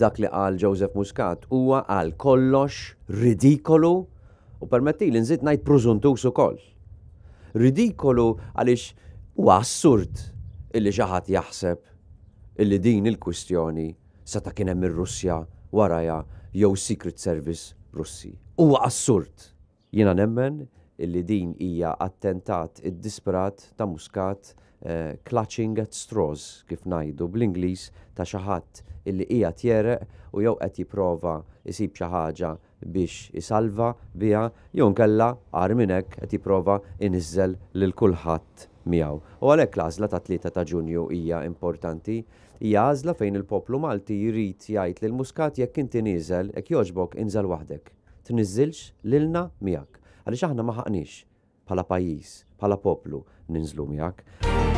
dak li qal Joseph Muscat huwa għal kollox ridikolu u permetti li nżid ngħid prożuntus ukoll. Ridikolu għaliex huwa assurd illi xi ħadd jaħseb illi din il-kwistjoni seta' kien hemm ir-Russja warajha jew Secret Service Russi. Huwa assurd. Jiena nemmen illi din hija attentat id-disperat ta' Muscat, clutching at straws kif ngħidu bl-Ingliż ta' xi ħadd illi qiegħed jereq u jew qed jipprova jsib xi ħaġa biex isalva biha jew nkella għar minn hekk qed jipprova iniżżel lil kulħadd miegħu. U għalhekk l-għażla ta' 3 ta' Ġunju hija importanti. Hija għażla fejn il-poplu Malti jrid jgħid lil Muscat jekk inti nieżel hekk jogħġbok inżel waħdek. Tniżżilx lilna miegħek. Għaliex aħna ma ħaqniex bħala pajjiż, bħala poplu ninżlu miegħek.